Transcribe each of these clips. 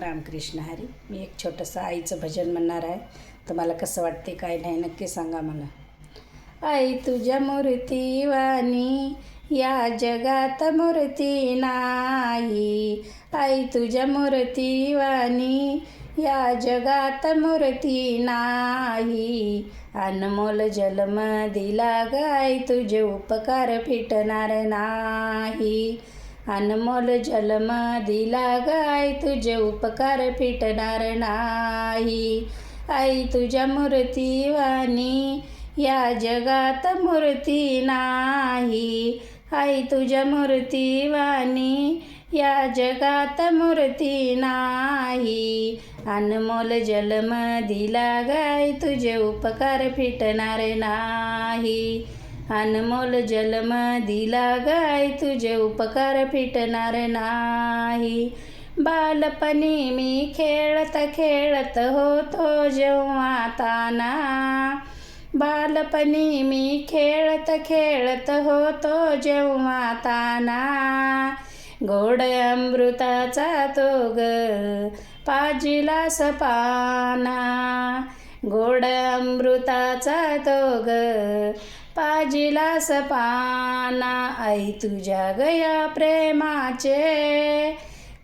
रामकृष्ण हरी. मी एक छोटंसं आईचं भजन म्हणणार आहे. तुम्हाला कसं वाटते काय नाही नक्की सांगा मला. आई तुझ्या मूर्तीवाणी या जगात मूर्ती नाही. आई तुझ्या मूर्तीवाणी या जगात मूर्ती नाही. अनमोल जन्म दिला गाय तुझे उपकार फिटणार नाही. अनमोल जन्म दिला गाय तुझे उपकार फिटणार नाही. आई तुझ्या मूर्तीवाणी या जगात मूर्ती नाही. आई तुझ्या मूर्तीवाणी या जगात मूर्ती नाही. अनमोल जन्म दिला गाय तुझे उपकार फिटणार नाही. अनमोल जन्म दिला गाय तुझे उपकार फिटणार नाही. बालपणी मी खेळत खेळत होतो जेव्हा ताना. बालपणी मी खेळत खेळत होतो जेव्हा ताना. गोड अमृताचा तो ग पाजिलास पाना. गोड अमृताचा तो ग पाजिलास पाना. आई तुझ्या गया प्रेमाचे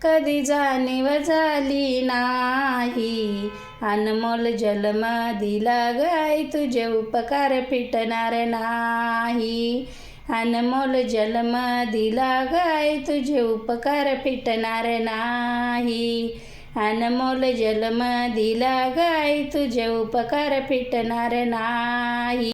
कधी जाणीव झाली नाही. अनमोल जन्म दिला गाय तुझे उपकार फिटणार नाही. अनमोल जन्म दिला गाय तुझे उपकार फिटणार नाही. अनमोल जन्म दिला गाय तुझे उपकार फिटणार नाही.